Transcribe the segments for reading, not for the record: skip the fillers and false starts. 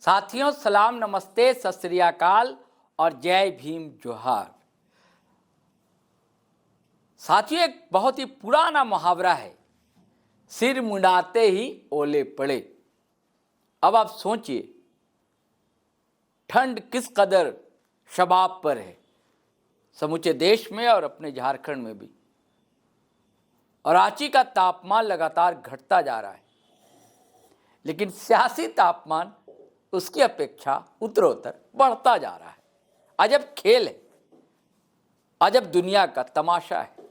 साथियों सलाम, नमस्ते, सत श्री अकाल और जय भीम जोहार। साथियों, एक बहुत ही पुराना मुहावरा है, सिर मुंडाते ही ओले पड़े। अब आप सोचिए, ठंड किस कदर शबाब पर है, समूचे देश में और अपने झारखंड में भी। और रांची का तापमान लगातार घटता जा रहा है, लेकिन सियासी तापमान उसकी अपेक्षा उत्तरोत्तर बढ़ता जा रहा है। अजब खेल है, अजब दुनिया का तमाशा है।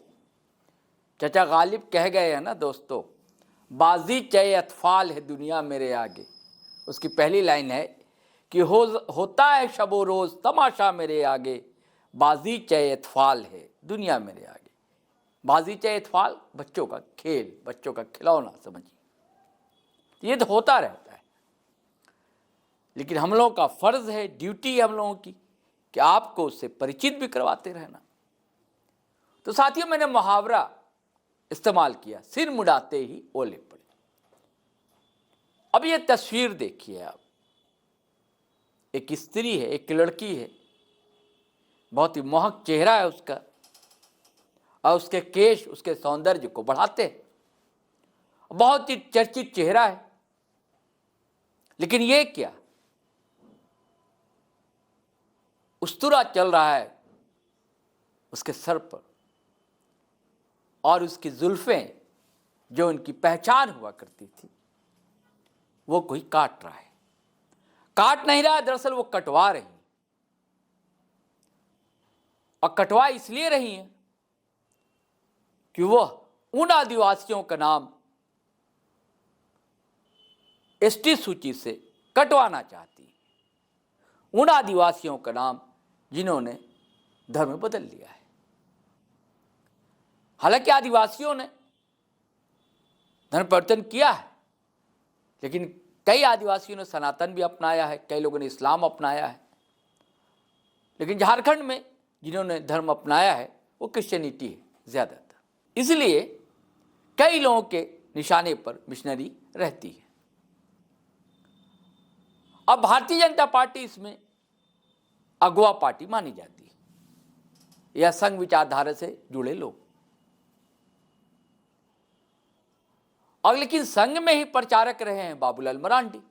चाचा गालिब कह गए हैं ना दोस्तों, बाजी चाहे अतफाल है दुनिया मेरे आगे। उसकी पहली लाइन है कि होता है शबो रोज तमाशा मेरे आगे, बाजी चाहे अतफाल है दुनिया मेरे आगे। बाजी चाहे अतफाल, बच्चों का खेल, बच्चों का खिलौना समझिए। ये तो होता रहता है, लेकिन हम लोगों का फर्ज है, ड्यूटी है हम लोगों की कि आपको उससे परिचित भी करवाते रहना। तो साथियों, मैंने मुहावरा इस्तेमाल किया, सिर मुड़ाते ही ओले पड़े। अब ये तस्वीर देखिए आप, एक स्त्री है, एक लड़की है, बहुत ही मोहक चेहरा है उसका, और उसके केश उसके सौंदर्य को बढ़ाते हैं। बहुत ही चर्चित चेहरा है, लेकिन ये क्या, उस्तरा चल रहा है उसके सर पर, और उसकी जुल्फें जो उनकी पहचान हुआ करती थी वो कोई काट रहा है। काट नहीं रहा, दरअसल वो कटवा रही है। और कटवा इसलिए रही है कि वह उन आदिवासियों का नाम एसटी सूची से कटवाना चाहती है, उन आदिवासियों का नाम जिन्होंने धर्म बदल लिया है। हालांकि आदिवासियों ने धर्म परिवर्तन किया है, लेकिन कई आदिवासियों ने सनातन भी अपनाया है, कई लोगों ने इस्लाम अपनाया है। लेकिन झारखंड में जिन्होंने धर्म अपनाया है वो क्रिश्चियनिटी है ज़्यादातर, इसलिए कई लोगों के निशाने पर मिशनरी रहती है। अब भारतीय जनता पार्टी इसमें अगवा पार्टी मानी जाती है, या संघ विचारधारा से जुड़े लोग। और लेकिन संघ में ही प्रचारक रहे हैं बाबूलाल मरांडी,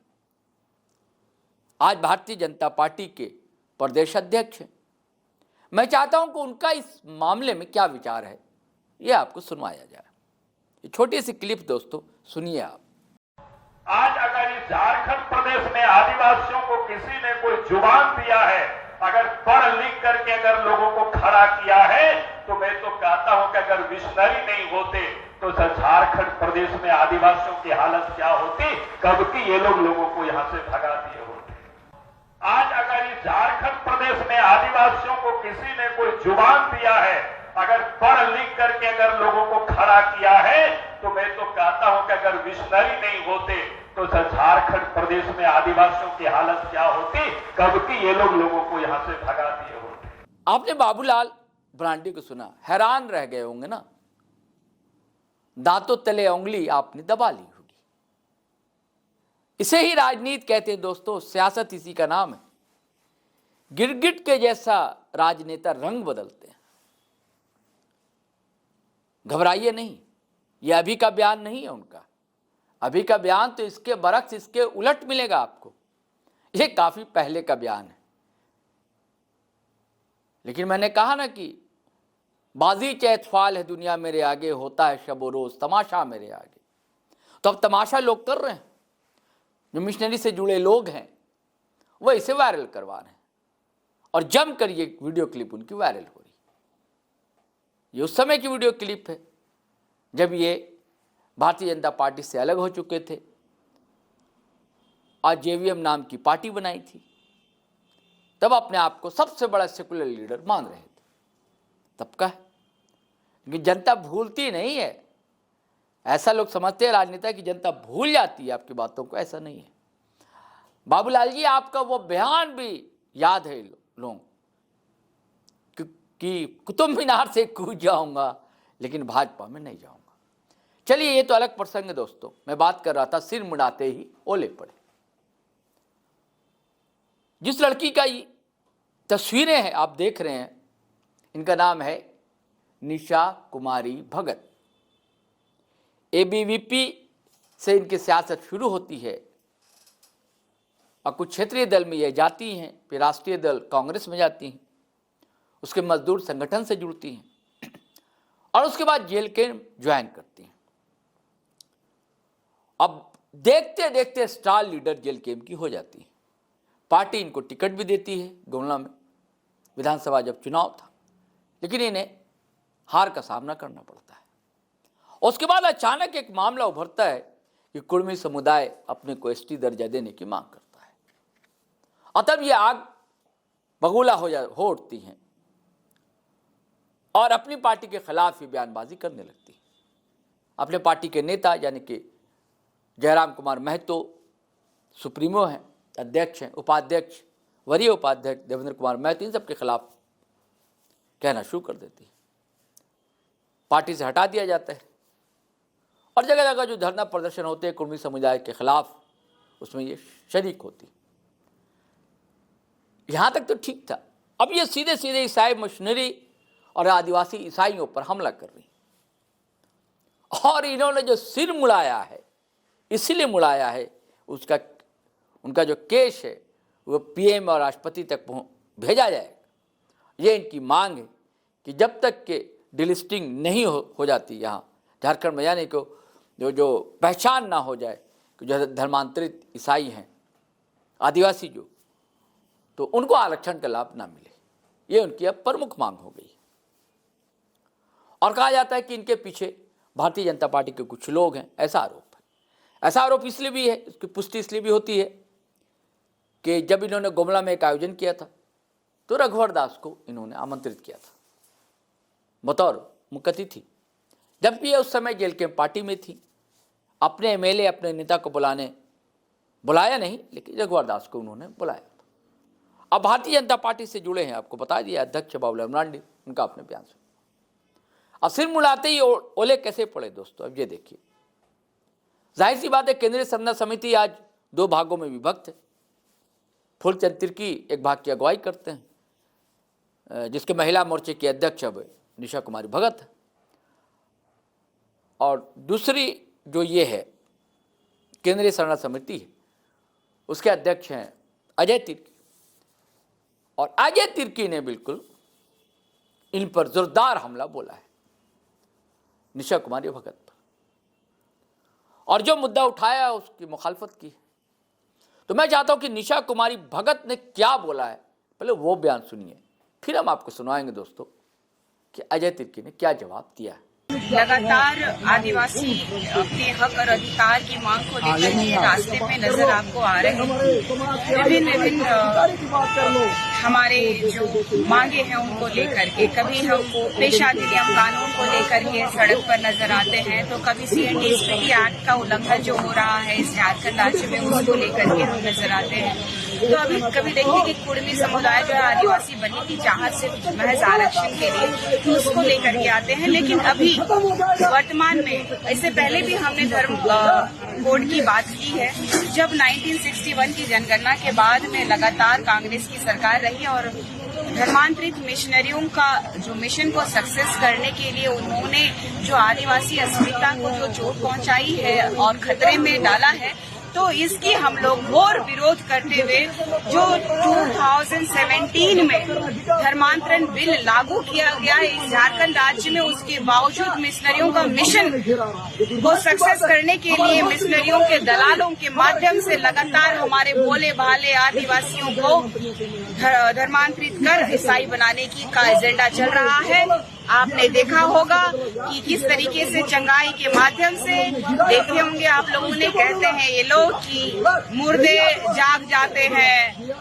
आज भारतीय जनता पार्टी के प्रदेश अध्यक्ष हैं। मैं चाहता हूं कि उनका इस मामले में क्या विचार है ये आपको सुनवाया जाए। ये छोटी सी क्लिप दोस्तों सुनिए आप। आज अगर इस झारखंड प्रदेश में आदिवासियों को किसी ने कोई जुबान दिया है, अगर पढ़ लिख करके अगर लोगों को खड़ा किया है, तो मैं तो कहता हूं कि अगर मिशनरी नहीं होते तो झारखंड प्रदेश में आदिवासियों की हालत क्या होती, कब की ये लोगों को यहां से भगा दिए होते। आज अगर इस झारखंड प्रदेश में आदिवासियों को किसी ने कोई जुबान दिया है, अगर पढ़ लिख करके अगर लोगों को खड़ा किया है, तो मैं तो कहता हूं कि अगर मिशनरी नहीं होते तो झारखंड प्रदेश में आदिवासियों की हालत क्या होती, कब की ये लोगों को यहां से भगा दिए होते। आपने बाबूलाल मरांडी को सुना, हैरान रह गए होंगे ना, दांतों तले उंगली आपने दबा ली होगी। इसे ही राजनीति कहते हैं दोस्तों, सियासत इसी का नाम है। गिरगिट के जैसा राजनेता रंग बदलते हैं। घबराइए नहीं, यह अभी का बयान नहीं है उनका। अभी का बयान तो इसके बरक्स, इसके उलट मिलेगा आपको। ये काफी पहले का बयान है। लेकिन मैंने कहा ना कि बाजी चैतफाल है दुनिया मेरे आगे, होता है शबो रोज तमाशा मेरे आगे। तो अब तमाशा लोग कर रहे हैं, जो मिशनरी से जुड़े लोग हैं वो इसे वायरल करवा रहे हैं, और जमकर ये वीडियो क्लिप उनकी वायरल हो रही। ये उस समय की वीडियो क्लिप है जब ये भारतीय जनता पार्टी से अलग हो चुके थे और जेवीएम नाम की पार्टी बनाई थी। तब अपने आप को सबसे बड़ा सेकुलर लीडर मान रहे थे, तब का है। लेकिन जनता भूलती नहीं है, ऐसा लोग समझते हैं राजनेता कि जनता भूल जाती है आपकी बातों को, ऐसा नहीं है। बाबूलाल जी, आपका वो बयान भी याद है लोग कि कुतुब मीनार से कूद जाऊंगा लेकिन भाजपा में नहीं जाऊंगा। चलिए, ये तो अलग प्रसंग है दोस्तों। मैं बात कर रहा था सिर मुड़ाते ही ओले पड़े। जिस लड़की का ये तस्वीरें हैं आप देख रहे हैं, इनका नाम है निशा कुमारी भगत। एबीवीपी से इनकी सियासत शुरू होती है और कुछ क्षेत्रीय दल में ये जाती हैं, फिर राष्ट्रीय दल कांग्रेस में जाती हैं, उसके मजदूर संगठन से जुड़ती हैं और उसके बाद जेल के ज्वाइन करती हैं। अब देखते देखते स्टार लीडर जेल कैंप की हो जाती है। पार्टी इनको टिकट भी देती है गुमला में, विधानसभा जब चुनाव था, लेकिन इन्हें हार का सामना करना पड़ता है। उसके बाद अचानक एक मामला उभरता है कि कुर्मी समुदाय अपने को एसटी दर्जा देने की मांग करता है और तब ये आग बगुला हो उठती हैं और अपनी पार्टी के खिलाफ ही बयानबाजी करने लगती है। अपने पार्टी के नेता यानी कि जयराम कुमार महतो सुप्रीमो हैं, अध्यक्ष हैं, उपाध्यक्ष, वरीय उपाध्यक्ष देवेंद्र कुमार महतो, इन सब के खिलाफ कहना शुरू कर देती है। पार्टी से हटा दिया जाता है और जगह जगह जो धरना प्रदर्शन होते हैं कुर्मी समुदाय के खिलाफ, उसमें ये शरीक होती। यहां तक तो ठीक था। अब ये सीधे सीधे ईसाई मिशनरी और आदिवासी ईसाइयों पर हमला कर रही और इन्होंने जो सिर मुड़ाया है, इसलिए मुड़ाया है, उनका जो केस है वो पीएम और राष्ट्रपति तक भेजा जाएगा। ये इनकी मांग है कि जब तक के डिलिस्टिंग नहीं हो जाती यहाँ झारखंड में, यानी कि जो पहचान ना हो जाए कि जो धर्मांतरित ईसाई हैं, आदिवासी जो, तो उनको आरक्षण का लाभ ना मिले। ये उनकी अब प्रमुख मांग हो गई। और कहा जाता है कि इनके पीछे भारतीय जनता पार्टी के कुछ लोग हैं, ऐसा आरोप है। ऐसा आरोप इसलिए भी है, इसकी पुष्टि इसलिए भी होती है कि जब इन्होंने गुमला में एक आयोजन किया था तो रघुवर दास को इन्होंने आमंत्रित किया था बतौर मुख्य अतिथि, जबकि ये उस समय जेल के पार्टी में थी। अपने एमएलए, अपने नेता को बुलाया नहीं, लेकिन रघुवर दास को उन्होंने बुलाया था। अब भारतीय जनता पार्टी से जुड़े हैं, आपको बता दिया, अध्यक्ष बाबूलाल मरांडी, उनका अपने बयान से। अब सिर मुड़ाते ही ओले कैसे पड़े दोस्तों, अब ये देखिए। जाहिर सी बात है, केंद्रीय संसदीय समिति आज 2 भागों में विभक्त है। फूलचंद तिर्की एक भाग की अगुवाई करते हैं, जिसके महिला मोर्चे की अध्यक्ष अब निशा कुमारी भगत है, और दूसरी जो ये है केंद्रीय संसदीय समिति है, उसके अध्यक्ष हैं अजय तिर्की। और अजय तिर्की ने बिल्कुल इन पर जोरदार हमला बोला है, निशा कुमारी भगत पर, और जो मुद्दा उठाया उसकी मुखालफत की। तो मैं चाहता हूं कि निशा कुमारी भगत ने क्या बोला है, पहले वो बयान सुनिए, फिर हम आपको सुनाएंगे दोस्तों कि अजय तिर्की ने क्या जवाब दिया है। लगातार आदिवासी अपने हक और अधिकार की मांग को लेकर के रास्ते में नजर आपको आ रहे हैं। विभिन्न हमारे जो मांगे हैं उनको लेकर के, कभी हमको पेशा अधिनियम कानून को लेकर के सड़क पर नजर आते हैं, तो कभी CNDSP एक्ट का उल्लंघन जो हो रहा है इस झारखंड राज्य में, उसको लेकर के हम नजर आते हैं। तो अभी कभी देखिए कि कुर्मी समुदाय जो है आदिवासी बनने की चाहत से महज आरक्षण के लिए, तो उसको लेकर के आते हैं। लेकिन अभी वर्तमान में, इससे पहले भी हमने धर्म कोड की बात की है, जब 1961 की जनगणना के बाद में लगातार कांग्रेस की सरकार रही और धर्मांतरित मिशनरियों का जो मिशन को सक्सेस करने के लिए उन्होंने जो आदिवासी अस्मिता को जो चोट पहुंचाई है और खतरे में डाला है, तो इसकी हम लोग घोर विरोध करते हुए जो 2017 में धर्मांतरण बिल लागू किया गया है इस झारखंड राज्य में, उसके बावजूद मिशनरियों का मिशन को सक्सेस करने के लिए मिशनरियों के दलालों के माध्यम से लगातार हमारे भोले भाले आदिवासियों को धर्मांतरित कर ईसाई बनाने की का एजेंडा चल रहा है। आपने देखा होगा कि किस तरीके से चंगाई के माध्यम से, देखे होंगे आप लोगों ने, कहते हैं ये लोग कि मुर्दे जाग जाते हैं,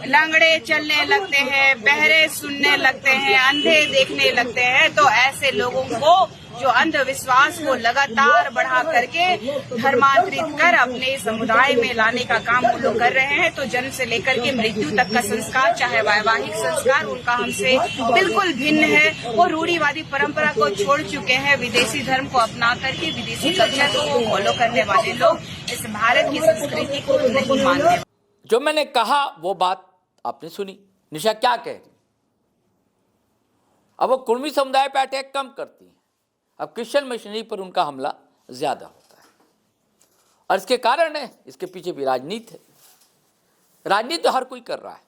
लंगड़े चलने लगते हैं, बहरे सुनने लगते हैं, अंधे देखने लगते हैं। तो ऐसे लोगों को जो अंधविश्वास को लगातार बढ़ा करके धर्मांतरित कर अपने समुदाय में लाने का काम वो लोग कर रहे हैं। तो जन्म से लेकर के मृत्यु तक का संस्कार, चाहे वैवाहिक संस्कार, उनका हमसे बिल्कुल भिन्न है। वो रूढ़िवादी परंपरा को छोड़ चुके हैं, विदेशी धर्म को अपना करके विदेशी कल्चर को फॉलो करने वाले लोग इस भारत की संस्कृति को नहीं मानते। जो मैंने कहा वो बात आपने सुनी निशा क्या कह रही। अब वो कुर्मी समुदाय पर अटैक कम करती हैं, अब क्रिश्चियन मिशनरी पर उनका हमला ज्यादा होता है। और इसके कारण है, इसके पीछे भी राजनीति है। राजनीति तो हर कोई कर रहा है।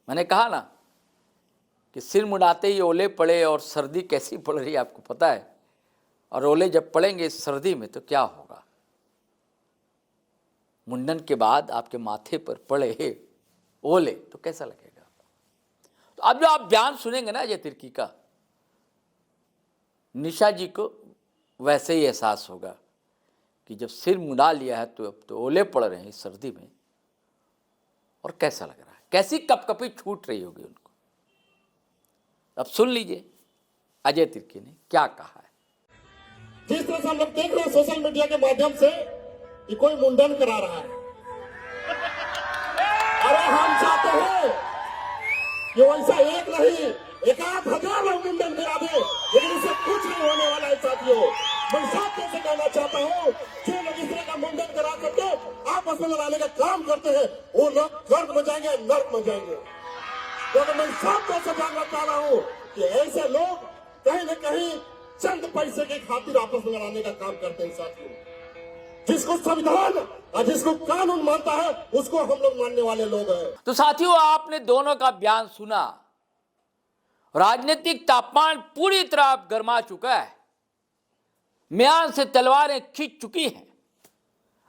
मैंने कहा ना कि सिर मुड़ाते ही ओले पड़े, और सर्दी कैसी पड़ रही है आपको पता है। और ओले जब पड़ेंगे इस सर्दी में तो क्या होगा। मुंडन के बाद आपके माथे पर पड़े ओले तो कैसा लगेगा। तो अब जो आप बयान सुनेंगे ना अजय तिर्की का, निशा जी को वैसे ही एहसास होगा कि जब सिर मुड़ा लिया है तो अब तो ओले पड़ रहे हैं इस सर्दी में, और कैसा लग रहा है, कैसी कपकपी छूट रही होगी उनको। अब सुन लीजिए अजय तिर्की ने क्या कहा है। जिस तरह से हम लोग देख रहे हैं सोशल मीडिया के माध्यम से कि कोई मुंडन करा रहा है, अरे हम चाहते हैं कि वैसा एक नहीं 1,000 लोग मुंडन करा दे, लेकिन इससे कुछ नहीं होने वाला है साथियों। मैं साफ तौर से कहना चाहता हूँ, जो लोग इस तरह का मुंडन करा करके आपस में लड़ाने का काम करते हैं, वो लोग गर्क में जाएंगे, नर्क में जाएंगे। क्योंकि मैं साफ तौर से जानना चाह रहा हूँ कि ऐसे लोग कहीं न कहीं चंद पैसे की खातिर आपस में लड़ाने का काम करते हैं साथियों। जिसको संविधान और जिसको कानून मानता है उसको हम लोग मानने वाले लोग हैं। तो साथियों आपने दोनों का बयान सुना। राजनीतिक तापमान पूरी तरह गर्मा चुका है, म्यान से तलवारें खींच चुकी हैं।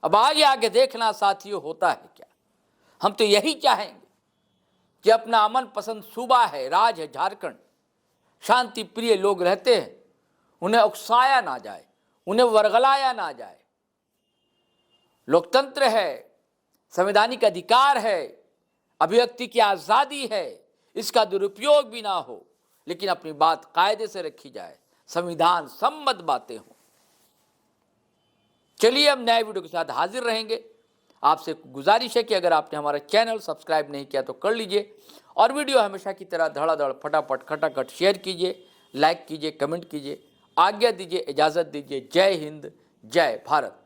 अब आगे आगे देखना साथियों होता है क्या। हम तो यही चाहेंगे कि अपना अमन पसंद सूबा है, राज है झारखंड, शांति प्रिय लोग रहते हैं, उन्हें उकसाया ना जाए, उन्हें वर्गलाया ना जाए। लोकतंत्र है, संवैधानिक अधिकार है, अभिव्यक्ति की आज़ादी है, इसका दुरुपयोग भी ना हो, लेकिन अपनी बात कायदे से रखी जाए, संविधान सम्मत बातें हों। चलिए हम नए वीडियो के साथ हाजिर रहेंगे। आपसे गुजारिश है कि अगर आपने हमारा चैनल सब्सक्राइब नहीं किया तो कर लीजिए, और वीडियो हमेशा की तरह धड़ाधड़ फटाफट खटाखट शेयर कीजिए, लाइक कीजिए, कमेंट कीजिए। आज्ञा दीजिए, इजाज़त दीजिए। जय हिंद, जय भारत।